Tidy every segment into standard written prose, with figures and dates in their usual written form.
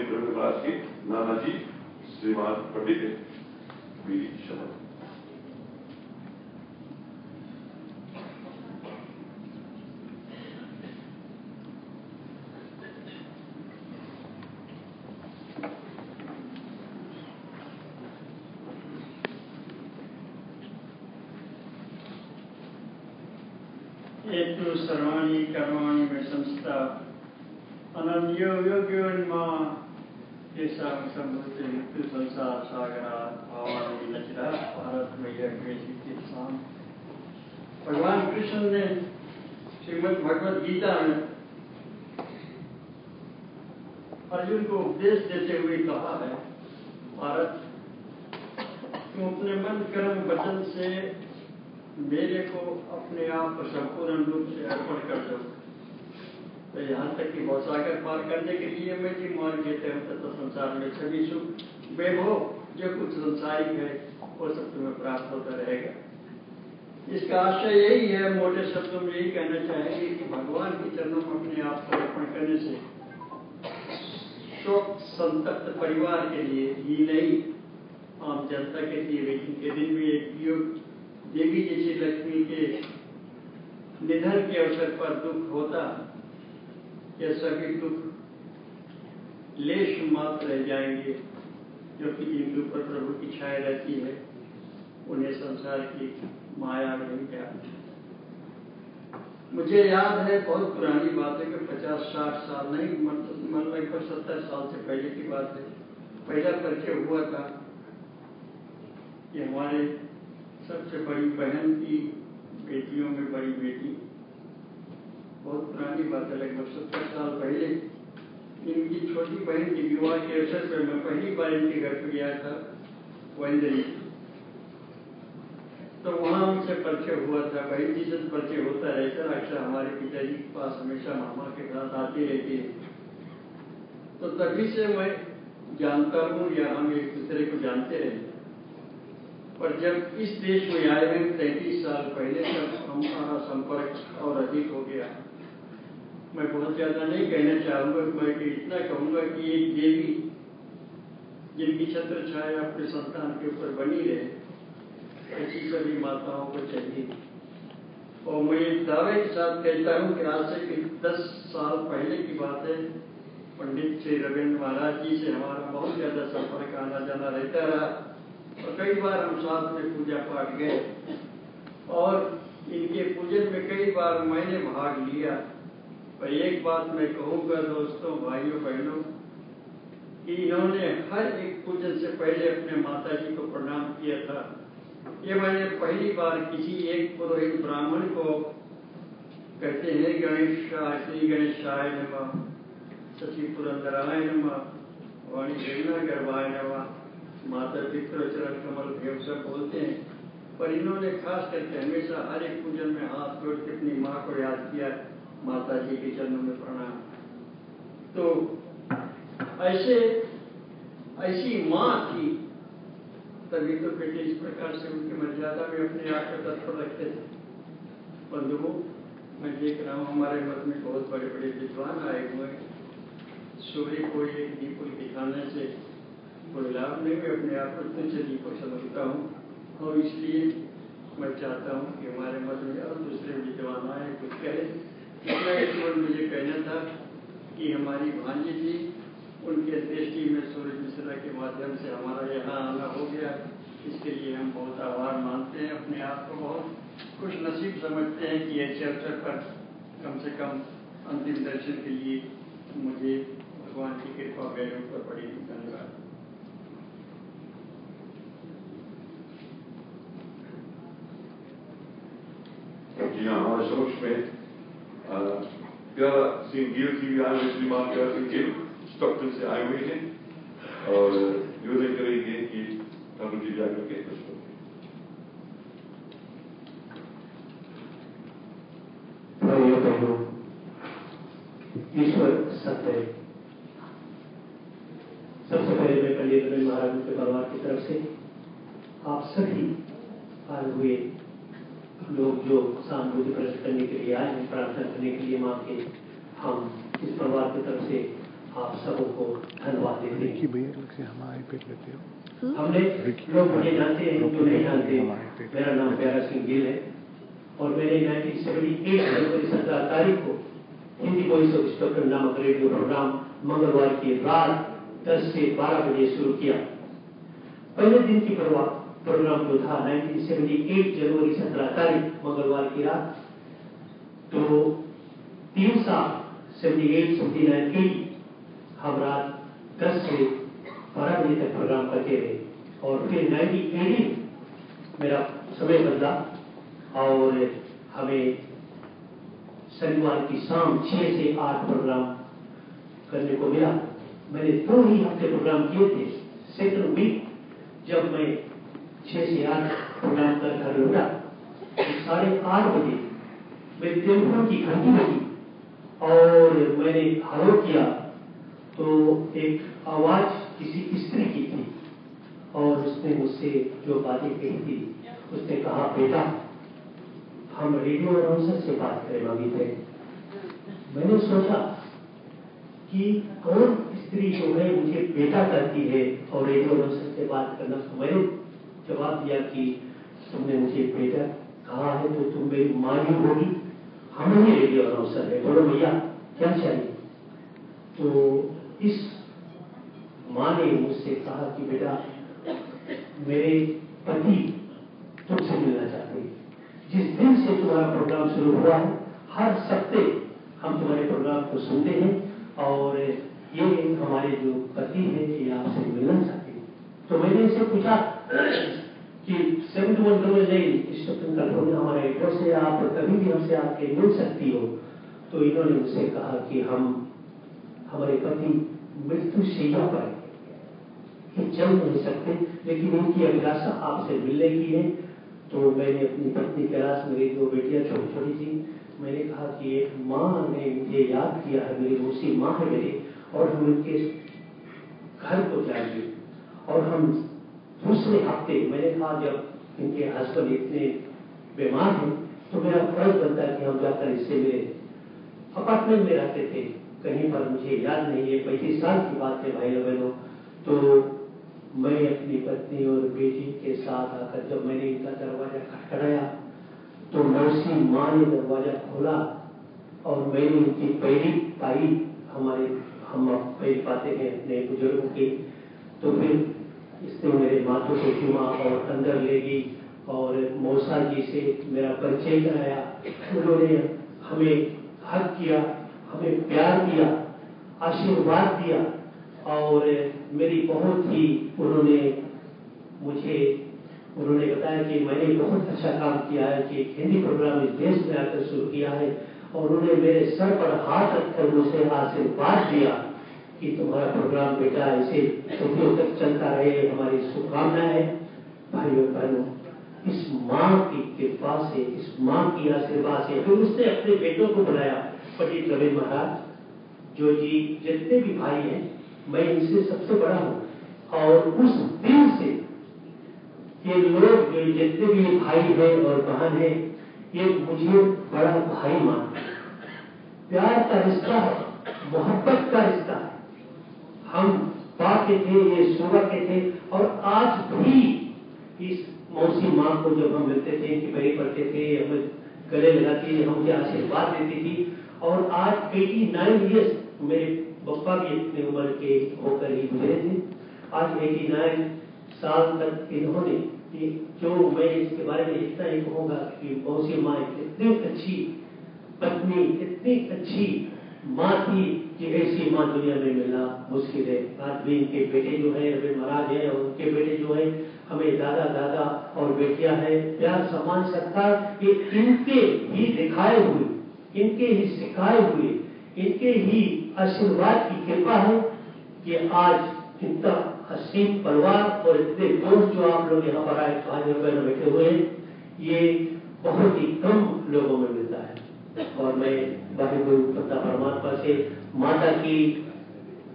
द्रव्यराज के नानाजी श्रीमान पंडित वीरी शर्मा। एतु सर्वाणि कर्माणि में संस्था अनन्यो योग्योन्मा येषां सम्भूते मृत्यु संसार सागरात् भावानि नचिरा भारत में यह साम। भगवान कृष्ण ने श्रीमद् भगवद गीता में अर्जुन को उपदेश देते हुए कहा है, भारत तुम अपने मन कर्म वचन से मेरे को अपने आप को संपूर्ण रूप से अर्पण कर दो। तो यहाँ तक कि भवसागर पार करने के लिए मैं जी मान लेते हैं तथा संसार में सभी सुख वैभव जो कुछ संसारिक है वो सब तुम्हें प्राप्त होता रहेगा। इसका आशय यही है, मोटे शब्दों में यही कहना चाहेंगे कि भगवान के चरणों में अपने आप को अर्पण करने से शोक संतप्त परिवार के लिए ही नहीं, आम जनता के लिए भी, जिनके दिन में एक युग देवी जैसी लक्ष्मी के निधन के अवसर पर दुख होता, यह सभी दुख लेश मात्र रह जाएंगे, जो कि जिनके ऊपर प्रभु की छाया रहती है उन्हें संसार की माया नहीं जाती। मुझे याद है, बहुत पुरानी बात है कि 50-60 साल नहीं, लगभग 70 साल से पहले की बात है। पहला परिचय हुआ था कि हमारे सबसे बड़ी बहन की बेटियों में बड़ी बेटी, बहुत पुरानी बात है, लगभग 70 साल पहले इनकी छोटी बहन की विवाह के अवसर पर मैं पहली बार इनके घर पर गया था वंदरी। तो वहां उनसे परिचय हुआ था। बहन जी से परिचय होता रहता, अक्सर हमारे पिताजी के पास हमेशा मामा के साथ आती रहती है। तो तभी से मैं जानता हूँ या हम एक दूसरे को जानते रहे। पर जब इस देश में आए हैं 33 साल पहले, तब हमारा संपर्क और अधिक हो गया। मैं बहुत ज्यादा नहीं कहना चाहूंगा, मैं इतना कहूंगा कि एक देवी जिनकी छत्र छाया अपने संतान के ऊपर बनी रहे, ऐसी सभी माताओं को चाहिए। और मैं इस दावे के साथ कहता हूँ कि आज से 10 साल पहले की बात है, पंडित श्री रविन्द्र महाराज जी से हमारा बहुत ज्यादा संपर्क आना जाना रहता रहा और कई बार हम साथ में पूजा पाठ गए और इनके पूजन में कई बार मैंने भाग लिया। पर एक बात मैं कहूँगा दोस्तों, भाइयों बहनों, कि इन्होंने हर एक पूजन से पहले अपने माता जी को प्रणाम किया था। ये मैंने पहली बार किसी एक पुरोहित ब्राह्मण को, कहते हैं गणेशाय श्री गणेशाय नमः, सची पुरंदराय नमः, वाणी गणना गर्भाय नमः, माता पितृ चरण कमल भेव सब बोलते हैं। पर इन्होंने खास करके हमेशा हर एक पूजन में हाथ जोड़ के अपनी माँ को याद किया, माता जी के चरणों में प्रणाम। तो ऐसी माँ थी, तभी तो बेटे इस प्रकार से उनकी मर्यादा में अपने आप को तत्पर रखते थे। बंधुओं, मैं देख रहा हूँ हमारे मत में बहुत बड़े बड़े विद्वान आए हुए हैं। सूर्य को एक दीपक दिखाने से कोई लाभ नहीं, मैं अपने आप को तुच्छ दीपक समझता हूँ और इसलिए मैं चाहता हूँ कि हमारे मत में और दूसरे विद्वान आए, कुछ कहे। इतना केवल मुझे कहना था कि हमारी भांजी थी, उनके दृष्टि में सूर्य मिश्रा के माध्यम से हमारा यहाँ आना हो गया। इसके लिए हम बहुत आभार मानते हैं, अपने आप को बहुत खुश नसीब समझते हैं कि ऐसे अवसर पर कम से कम अंतिम दर्शन के लिए मुझे भगवान की कृपा मेरे ऊपर पड़ी। धन्यवाद। जी हाँ, हमारे समक्ष में प्यारा सिंह गिर की भी आए हुए, श्रीमान प्यारा सिंह गिर स्टॉकटन से आए हुए हैं और निवेदन करेंगे कि ठाकुर जी जाकर के प्रश्न। ईश्वर सत्य है। सबसे पहले मैं पंडित रविन्द्र महाराज के परिवार की तरफ से आप सभी आए हुए लोग जो सहानुभूति प्रकट करने के लिए आए हैं, प्रार्थना करने के लिए मां के, हम इस परिवार की तरफ से आप सबको धन्यवाद देते हैं। हमारे पेट लेते हो। हमने लोग मुझे जानते हैं, जो नहीं जानते, मेरा नाम प्यारा सिंह गिल है और मैंने 1978 जनवरी 17 तारीख को हिंदी वॉइस ऑफ स्टॉकटन नामक रेडियो प्रोग्राम मंगलवार की रात 10 से 12 बजे शुरू किया। पहले दिन की प्रोग्राम जो था 1978 जनवरी 17 तारीख मंगलवार की रात, तो 3 साल 78, 79, 80 हम रात 10 से 12 बजे तक प्रोग्राम करते रहे और फिर 1980 मेरा समय बदला और हमें शनिवार की शाम 6 से 8 प्रोग्राम करने को मिला। मैंने 2 ही हफ्ते प्रोग्राम किए थे। सेकंड वीक जब मैं 6 से 8 प्रोग्राम कर घर लौटा तो 8:30 बजे मेरे टेलीफोन की घंटी बजी और मैंने हेलो किया तो एक आवाज किसी स्त्री की थी और उसने मुझसे जो बातें कही थी, उसने कहा, बेटा हम रेडियो अनाउंसर से बात करें मांगी थे। मैंने सोचा कि कौन स्त्री जो है मुझे बेटा करती है और रेडियो अनाउंसर से बात करना। तो मैंने जवाब दिया कि तुमने मुझे बेटा कहा है तो तुम मेरी माँ ही होगी, हम ही रेडियो अनाउंसर है, बोलो भैया क्या चाहिए। तो इस माँ ने मुझसे कहा कि बेटा मेरे पति तुमसे मिलना चाहते हैं। जिस दिन से तुम्हारा प्रोग्राम शुरू हुआ है हर हफ्ते हम तुम्हारे प्रोग्राम को सुनते हैं और ये हमारे जो पति हैं ये आपसे मिलना चाहते हैं। तो मैंने इसे पूछा कि 71 स्टॉकटन कैलिफोर्निया हमारा एड्रेस है, आप कभी भी हमसे आके मिल सकती हो। तो इन्होंने मुझसे कहा कि हम हमारे पति मृत्यु शैया पर चल नहीं सकते, लेकिन इनकी अभिलाषा आपसे मिलने की है। तो मैंने अपनी पत्नी कैलाश, मेरी 2 बेटियां छोटी छोटी थी, मैंने कहा कि एक माँ ने मुझे याद किया है, मेरी रूसी माँ है मेरी, और हम उनके घर को जाएंगे। और हम दूसरे हफ्ते मैंने कहा जब इनके हस्बैंड इतने बीमार हैं तो मेरा फर्ज बनता है कि हम जाकर इससे मिले। अपार्टमेंट में रहते थे कहीं पर, मुझे याद नहीं है, 35 साल की बात है भाई बहनों। तो मैं अपनी पत्नी और बेटी के साथ आकर जब मैंने इनका दरवाजा खटखटाया तो मौसी माँ ने दरवाजा खोला और मैंने उनकी पैरी पाई। हम पैरी पाते हैं अपने बुजुर्गों की। तो फिर इसने मेरे माथों को चूमा और अंदर ले गई और मौसा जी से मेरा परिचय कराया। उन्होंने हमें हक किया, हमें प्यार दिया, आशीर्वाद दिया और मेरी बहुत ही उन्होंने बताया कि मैंने बहुत अच्छा काम किया है कि हिंदी प्रोग्राम इस देश में आकर शुरू किया है। और उन्होंने मेरे सर पर हाथ रखकर मुझे आशीर्वाद दिया कि तुम्हारा प्रोग्राम बेटा ऐसे सदियों तक चलता रहे, हमारी शुभकामनाएं है। भाइयों बहनों, इस माँ की कृपा से, इस माँ की आशीर्वाद से फिर उसने अपने बेटों को बुलाया, पंडित रवि महाराज, जो जी जितने भी भाई हैं मैं इनसे सबसे बड़ा हूं। और उस दिन से ये लोग जो जितने भी भाई हैं और बहन हैं ये मुझे बड़ा भाई मानते हैं। प्यार का रिश्ता है, मोहब्बत का रिश्ता है। हम बाप के थे, ये सुबह के थे और आज भी इस मौसी माँ को जब हम मिलते थे कि पैरी पड़ते थे, हमें गले लगाती, हमसे आशीर्वाद देती थी। और आज 89 ईयर्स, मेरे पप्पा भी इतनी उम्र के होकर ही गुजरे थे। आज 89 साल तक इन्होंने, जो मैं इसके बारे में इतना ही कहूँगा कि मौसी माँ इतनी अच्छी पत्नी, इतनी अच्छी माँ थी कि ऐसी माँ दुनिया में मिलना मुश्किल है। आज भी इनके बेटे जो है रवि महाराज है और उनके बेटे जो है हमें दादा और बेटियां हैं। प्यार सम्मान सत्कार ये इनके ही दिखाए हुए, इनके ही सिखाए हुए, इनके ही आशीर्वाद की कृपा है कि आज इतना हसीन परिवार और इतने दोस्त जो आप लोग यहाँ पर आए भाई बहन बैठे हुए हैं, ये बहुत ही कम लोगों में मिलता है। और मैं वाहिगुरु पिता परमात्मा से माता की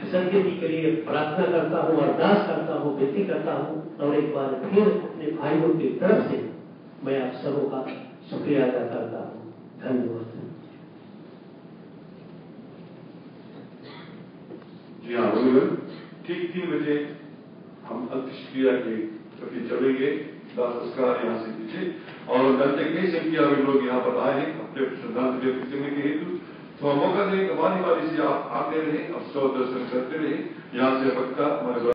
सदगति के लिए प्रार्थना करता हूँ, अरदास करता हूँ, विनती करता हूँ और एक बार फिर अपने भाइयों की तरफ से मैं आप सबों का शुक्रिया अदा करता हूँ। धन्यवाद। जी हाँ बिल्कुल, ठीक 3 बजे हम अंत्येष्टिक्रिया के प्रति चलेंगे, दाह संस्कार यहाँ से पीछे, और जानते कई संख्या में लोग यहाँ पर आए हैं अपने श्रद्धांजलि व्यक्त करने के हेतु। तो मौका दें, हमारी बारी से आप आते रहे, अब 100 दर्शन करते रहे, यहाँ से पक्का हमारे